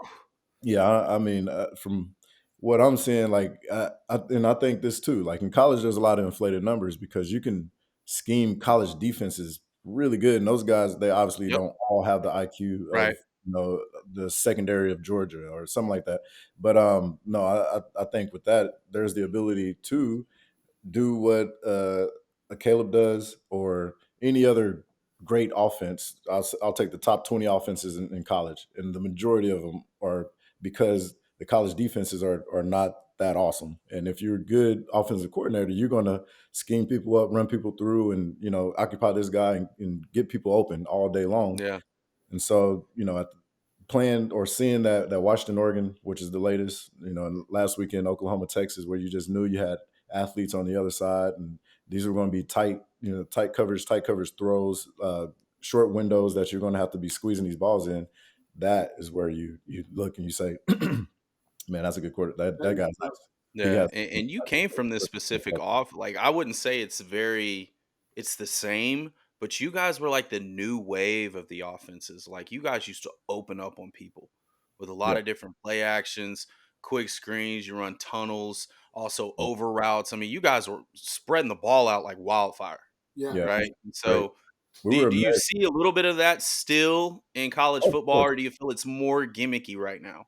yeah, I mean, from what I'm seeing, like, and I think this too. Like in college, there's a lot of inflated numbers because you can scheme college defenses really good, and those guys they obviously Yep. don't all have the IQ Right. of the secondary of Georgia or something like that. But no, I think with that, there's the ability to do what a Caleb does or any other great offense. I'll take the top 20 offenses in college, and the majority of them are because the college defenses are not that awesome. And if you're a good offensive coordinator, you're going to scheme people up, run people through, and occupy this guy and get people open all day long. Yeah. And so playing or seeing that Washington, Oregon, which is the latest, and last weekend Oklahoma, Texas, where you just knew you had athletes on the other side, and these were going to be tight, tight coverage throws, short windows that you're going to have to be squeezing these balls in. That is where you look and you say, man, that's a good quarter. That guy's nice. He Yeah. has. And you came from this specific off. Like, I wouldn't say it's the same, but you guys were like the new wave of the offenses. Like, you guys used to open up on people with a lot Yeah, of different play actions, quick screens, you run tunnels, also yeah, over routes. I mean, you guys were spreading the ball out like wildfire, Yeah, yeah. right? And Great. so, We do were do you American. see a little bit of that still in college Of football, course. or do you feel it's more gimmicky right now?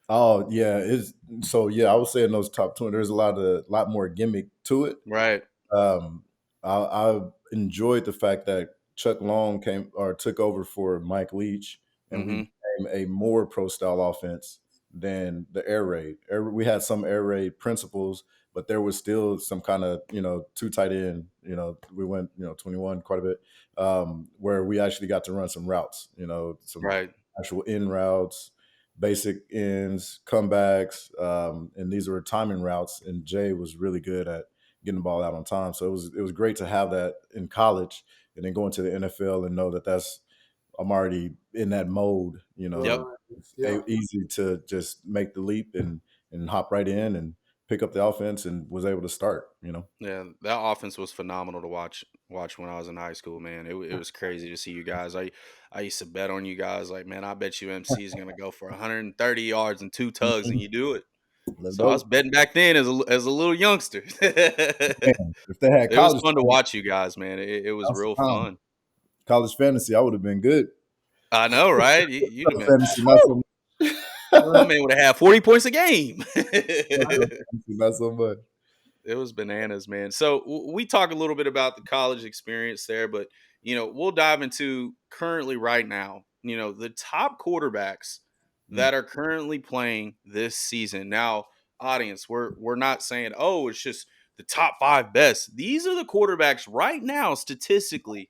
Oh yeah, it's so yeah. I would say in those top 20, there's a lot more gimmick to it. Right. Um, I enjoyed the fact that Chuck Long came or took over for Mike Leach, and we Mm-hmm. became a more pro style offense than the air raid. We had some air raid principles, but there was still some kind of two tight end. We went 21 quite a bit, where we actually got to run some routes. Some Right. actual in routes, basic ends, comebacks, and these were timing routes. And Jay was really good at getting the ball out on time. So it was great to have that in college, and then go into the NFL and know that I'm already in that mode. Yep. It's yeah. easy to just make the leap and hop right in and pick up the offense, and was able to start. Yeah, that offense was phenomenal to watch when I was in high school, man. It was crazy to see you guys. I used to bet on you guys like, man, I bet you MC is gonna go for 130 yards and two tugs, and Mhm. you do it. Let's So I was go. betting back then as a little youngster. It Man, if they had was college, fun to watch you guys, man. It was real fun. college fantasy, I would have been good. I know, right? You'd have been, Fantasy, not so my much. man would have had 40 points a game. Fantasy, not so much. It was bananas, man. So we talk a little bit about the college experience there, but we'll dive into currently right now. The top quarterbacks Mm, that are currently playing this season. Now, audience, we're not saying, oh, it's just the top 5 best. These are the quarterbacks right now, statistically,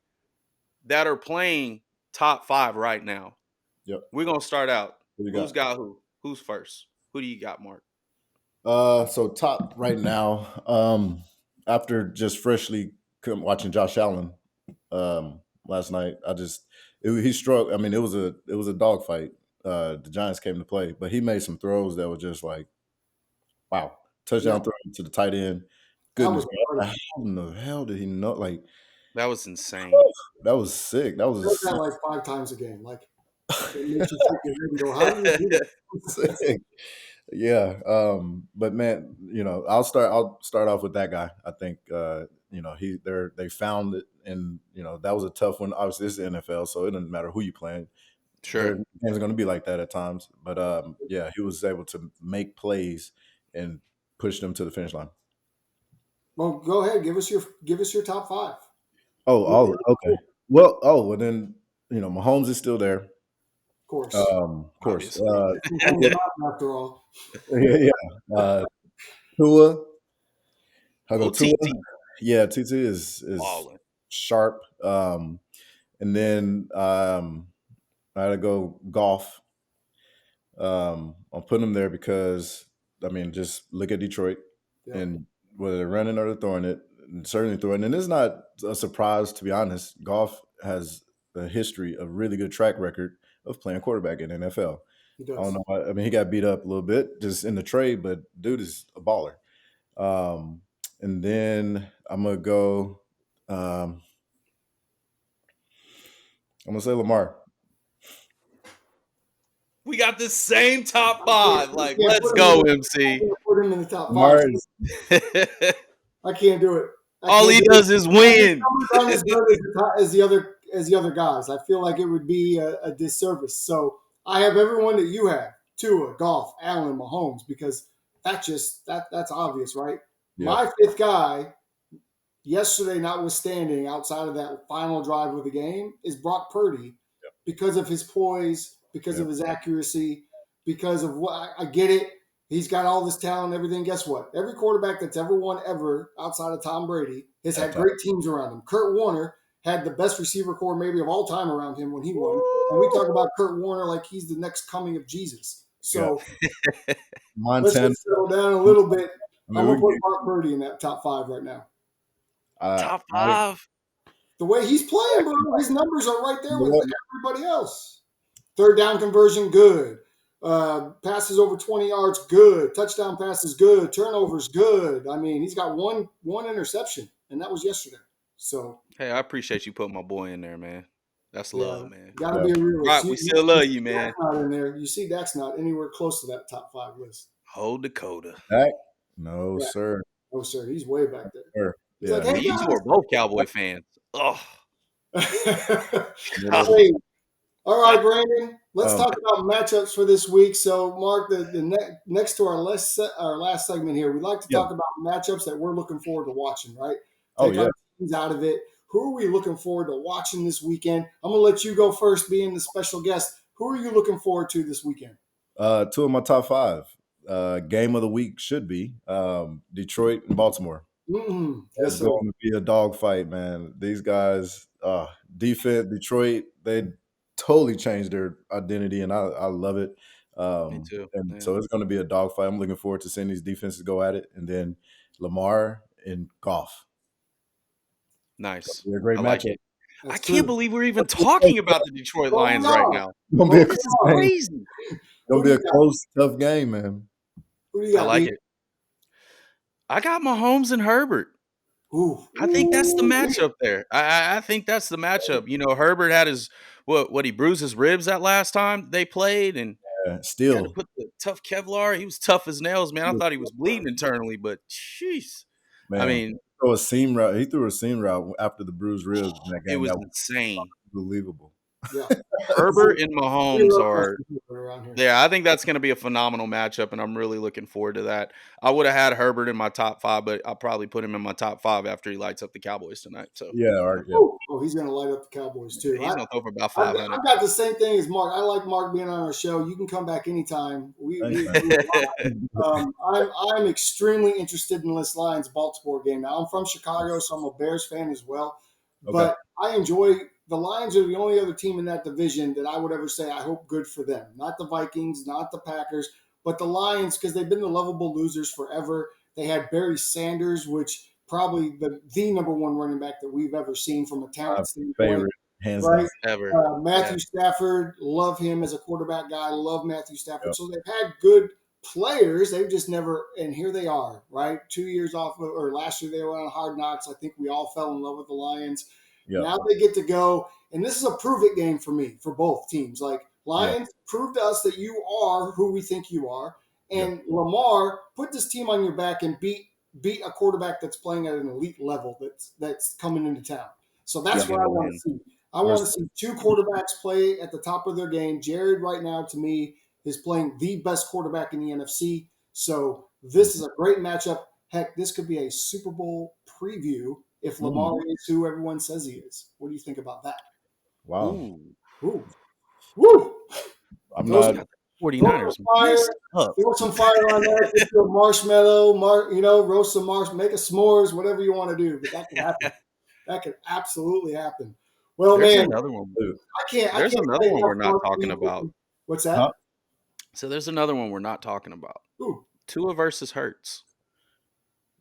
that are playing top 5 right now. yep. We're gonna start out. What you Who's got? got who? Who's first? Who do you got, Mark? So top right now, after just freshly watching Josh Allen last night, he struck. I mean, it was a dogfight. The Giants came to play, but he made some throws that were just like, wow, Yeah, touchdown throw to the tight end. that Goodness, was how incredible. in the hell did he know? Like, That was insane. that was sick. That He does was that like 5 times a game. Like, it makes you shake your head and go, how do you do that? sick. Yeah. But man, I'll start off with that guy. I think they found it, and that was a tough one. Obviously, it's the NFL, so it doesn't matter who you playing. Their Sure. games are going to be like that at times. But yeah, he was able to make plays and push them to the finish line. Well, go ahead. Give us your top 5. Oh, okay. Well, then Mahomes is still there. Of course. Of course. Obviously. Sometimes not, after all. Yeah. Tua. I'll go Oh, Tua. TT Yeah, TT is balling. sharp. And then I had to go golf. I'm putting him there because I mean, just look at Detroit Yeah. and whether they're running or they're throwing it, and certainly throwing. And it's not a surprise, to be honest. Golf has a history, a really good track record of playing quarterback in the NFL. He I does. don't know. I mean, he got beat up a little bit just in the trade, but dude is a baller. And then I'm gonna go. Um, I'm gonna say Lamar. We got the same top 5. Like, Yeah, let's put him go, in- MC. Put him in the top 5. Lamar is I can't do it. All he does is win. Numbers aren't as good as the other guys. I feel like it would be a disservice. So I have everyone that you have: Tua, Goff, Allen, Mahomes, because that's obvious, right? Yeah. My 5th guy, yesterday notwithstanding, outside of that final drive of the game, is Brock Purdy because of his poise, because of his accuracy, because of what I get it. He's got all this talent and everything. Guess what? Every quarterback that's ever won ever outside of Tom Brady has had great teams around him. Kurt Warner had the best receiver core maybe of all time around him when he won. And we talk about Kurt Warner like he's the next coming of Jesus. So let's Montana. just settle down a little bit. I mean, I'm going to put Brock Purdy in that top 5 right now. Top 5. The way he's playing, bro, his numbers are right there with everybody else. 3rd down conversion, good. Passes over 20 yards, good. Touchdown passes, good. Turnovers, good. I mean, he's got one interception, and that was yesterday. So, Hey, I appreciate you putting my boy in there, man. That's love, man. Gotta be a realist. Rock, we still love you, man. Dak's not in there. You see, Dak's not anywhere close to that top 5 list. Hold Dakota. Dak? No, sir. Oh, sir, he's way back there. Sir. He's like, hey, You two are both Cowboy fans. Oh, Hey, all right, Brandon. Let's talk about matchups for this week. So, Mark, next to our last segment here, we'd like to talk about matchups that we're looking forward to watching. Right? Take our teams out of it. Who are we looking forward to watching this weekend? I'm gonna let you go first, being the special guest. Who are you looking forward to this weekend? 2 of my top 5. Game of the week should be Detroit and Baltimore. It's going to be a dogfight, man. These guys, defense, Detroit, they totally changed their identity, and I love it. me too. And so it's going to be a dogfight. I'm looking forward to seeing these defenses go at it, and then Lamar and Goff. Nice. A great like matchup. it. I can't believe we're even talking about the Detroit Lions right now. It's going to be This is crazy. a close, tough game, man. Who do you got? I like it. I got Mahomes and Herbert. Ooh. I think that's the matchup there. I think that's the matchup. You know, Herbert had his he bruised his ribs that last time they played, and had Still, to put the tough Kevlar. He was tough as nails, man. I thought he was bleeding internally, but jeez. man, I mean, he threw a seam route after the bruised ribs in that game. it was That insane. unbelievable. Yeah. Herbert and Mahomes are around here. yeah, I think that's going to be a phenomenal matchup, and I'm really looking forward to that. I would have had Herbert in my top 5, but I'll probably put him in my top 5 after he lights up the Cowboys tonight. So Oh, he's going to light up the Cowboys too. He's going to throw for about I've 500. got the same thing as Mark. I like Mark being on our show. You can come back anytime. I'm extremely interested in this Lions Baltimore game. Now I'm from Chicago, so I'm a Bears fan as well. But I enjoy the Lions are the only other team in that division that I would ever say I hope good for them. Not the Vikings, not the Packers, But the Lions, because they've been the lovable losers forever, they had Barry Sanders, which probably the number one running back that we've ever seen from a talent standpoint. Favorite, hands right? down. Ever. Matthew Stafford, love him as a quarterback guy. Love Matthew Stafford. Yep. So they've had good players. They've just never, and here they are, right? 2 years off, or last year they were on Hard Knocks. I think we all fell in love with the Lions. Yep. Now they get to go, and this is a prove it game for me, for both teams. Like, Lions, prove to us that you are who we think you are. And Lamar, put this team on your back and beat a quarterback that's playing at an elite level that's coming into town. So that's what I want to see. I want to see two quarterbacks play at the top of their game. Jared right now, to me, is playing the best quarterback in the NFC. So this is a great matchup. Heck, this could be a Super Bowl preview if Lamar is who everyone says he is. What do you think about that? Wow. Ooh. Woo! I'm Those not. 49ers. Throw some fire on that. Get you a marshmallow, roast some marshmallow, make a s'mores, whatever you want to do. But that can happen. That could absolutely happen. Well, There's man, another one. There's another one we're not talking about. What's that? Huh? So there's another one we're not talking about. Ooh. Tua versus Hurts.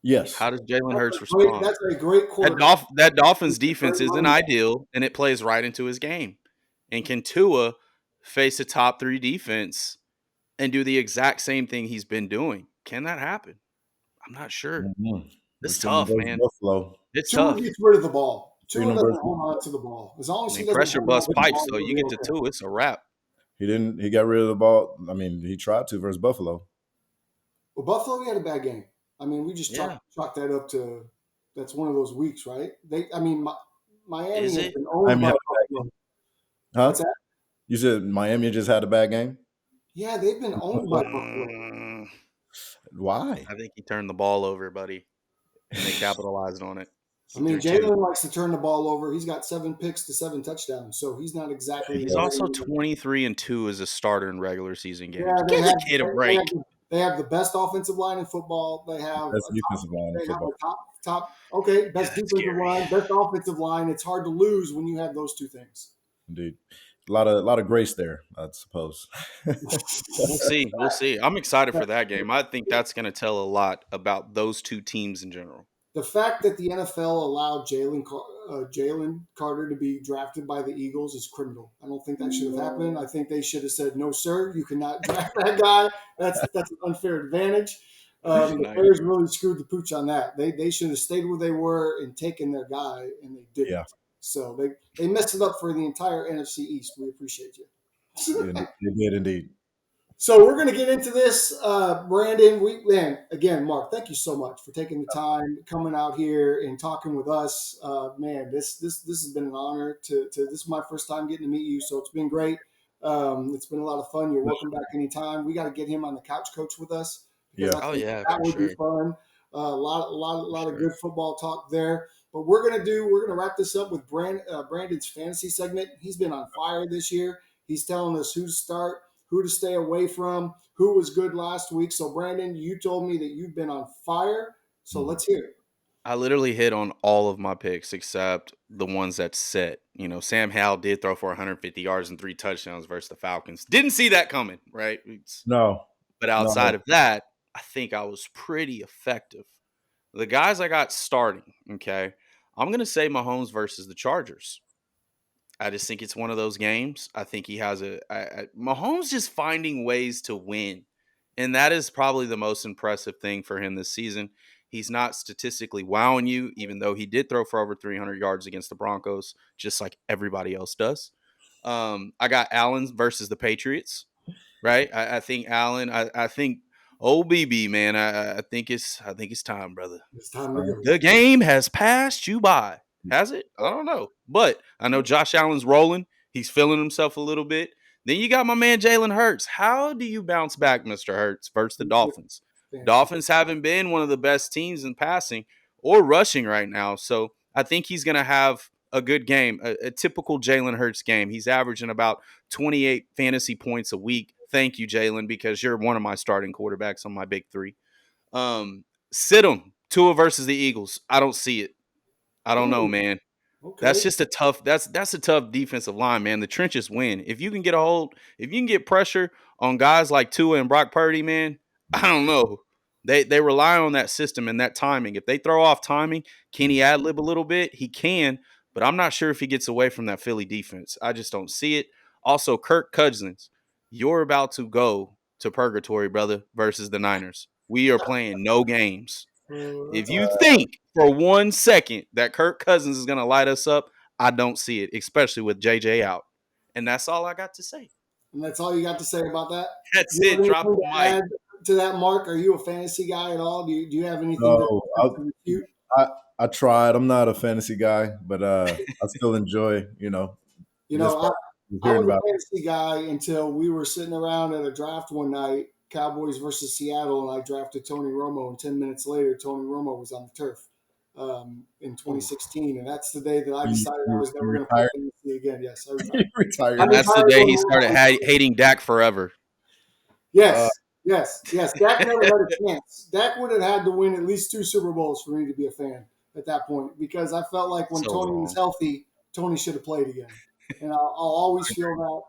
Yes. How does Jalen Hurts respond? That's a great quarterback. That Dolphins defense isn't ideal, and it plays right into his game. And can Tua face a top 3 defense and do the exact same thing he's been doing? Can that happen? I'm not sure. Mm-hmm. It's tough, man. Buffalo. It's Tua tough. gets rid of the ball. Tua Green doesn't hold on to the ball. As long as he doesn't pressure hold on bust to the pipes, ball, though. You get to Tua, it's a wrap. He didn't. He got rid of the ball. I mean, he tried to versus Buffalo. Well, Buffalo, he had a bad game. I mean, we just chalk that up to that's one of those weeks, right? Miami Is has it? been owned by Buffalo. Huh? What's that? You said Miami just had a bad game? Yeah, they've been owned by Buffalo. Why? I think he turned the ball over, buddy, and they capitalized on it. I mean, Jalen likes to turn the ball over. He's got 7 picks to 7 touchdowns, so he's not exactly. He's also 23-2 as a starter in regular season games. Yeah, Give the kid a break. They have the best offensive line in football. They have Best defensive line in football. Best defensive line, best offensive line. It's hard to lose when you have those two things. Indeed. A lot of grace there, I suppose. We'll see. I'm excited for that game. I think that's going to tell a lot about those two teams in general. The fact that the NFL allowed Jalen Carter to be drafted by the Eagles is criminal. I don't think that should have happened. I think they should have said, "No, sir, you cannot draft that guy. That's an unfair advantage." The Bears really screwed the pooch on that. They should have stayed where they were and taken their guy, and they didn't. Yeah. So they messed it up for the entire NFC East. We appreciate you. They did indeed. So we're going to get into this, Brandon. Again, Mark, thank you so much for taking the time, coming out here and talking with us. This has been an honor. This is my first time getting to meet you, so it's been great. It's been a lot of fun. You're welcome back anytime. We got to get him on the couch coach with us. That would be fun. A lot of good football talk there. But we're gonna wrap this up with Brandon's fantasy segment. He's been on fire this year. He's telling us who to start, who to stay away from, who was good last week. So, Brandon, you told me that you've been on fire. So let's hear it. I literally hit on all of my picks except the ones that set. Sam Howell did throw for 150 yards and 3 touchdowns versus the Falcons. Didn't see that coming, right? No. But outside of that, I think I was pretty effective. The guys I got starting, okay, I'm going to say Mahomes versus the Chargers. I just think it's one of those games. I think he has Mahomes just finding ways to win. And that is probably the most impressive thing for him this season. He's not statistically wowing you, even though he did throw for over 300 yards against the Broncos, just like everybody else does. I got Allen versus the Patriots, right? I think Allen, I think BB, man, I think it's time, brother. It's time to go. The game has passed you by. Has it? I don't know. But I know Josh Allen's rolling. He's feeling himself a little bit. Then you got my man Jalen Hurts. How do you bounce back, Mr. Hurts, versus the Dolphins? Dolphins haven't been one of the best teams in passing or rushing right now. So I think he's going to have a good game, a typical Jalen Hurts game. He's averaging about 28 fantasy points a week. Thank you, Jalen, because you're one of my starting quarterbacks on my big 3. Sit him. Tua versus the Eagles. I don't see it. I don't know, man. Okay. That's just a tough. That's a tough defensive line, man. The trenches win. If you can get a hold, if you can get pressure on guys like Tua and Brock Purdy, man, I don't know. They rely on that system and that timing. If they throw off timing, can he ad lib a little bit? He can, but I'm not sure if he gets away from that Philly defense. I just don't see it. Also, Kirk Cousins, you're about to go to purgatory, brother, versus the Niners. We are playing no games. If you think for 1 second that Kirk Cousins is going to light us up, I don't see it, especially with JJ out. And that's all I got to say. And that's all you got to say about that? That's Do you have it. Drop anything the to mic. add to that, Mark? Are you a fantasy guy at all? Do you have anything No, to refute? I tried. I'm not a fantasy guy, but I still enjoy, You know, I hearing was a about. fantasy guy until we were sitting around at a draft one night, Cowboys versus Seattle, and I drafted Tony Romo. And 10 minutes later, Tony Romo was on the turf in 2016. And that's the day that I decided I was never going to play fantasy again. Yes, I retired. Retired. And that's the day he started hating Dak forever. Yes. Dak never had a chance. Dak would have had to win at least 2 Super Bowls for me to be a fan at that point, because I felt like when Tony was healthy, Tony should have played again. And I'll always feel that.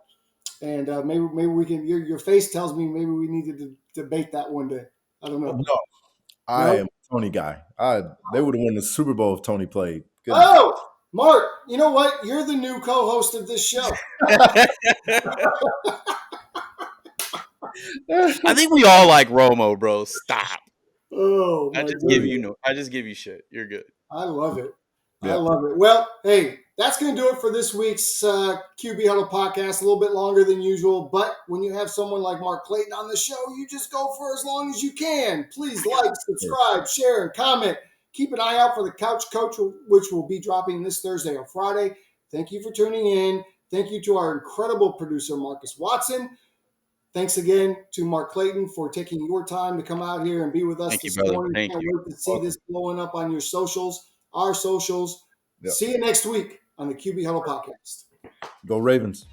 And maybe we can. Your face tells me maybe we needed to debate that one day. I don't know. No, I am a Tony guy. They would have won the Super Bowl if Tony played. Goodness. Oh, Mark, you know what? You're the new co-host of this show. I think we all like Romo, bro. Stop. Oh, I just give you shit. You're good. I love it. Yeah. I love it. Well, hey, that's going to do it for this week's QB Huddle podcast. A little bit longer than usual, but when you have someone like Mark Clayton on the show, you just go for as long as you can. Please like, subscribe, share, and comment. Keep an eye out for the Couch Coach, which will be dropping this Thursday or Friday. Thank you for tuning in. Thank you to our incredible producer, Marcus Watson. Thanks again to Mark Clayton for taking your time to come out here and be with us this morning. Can't wait to see this blowing up on your socials, our socials. Yep. See you next week on the QB Huddle Podcast. Go Ravens.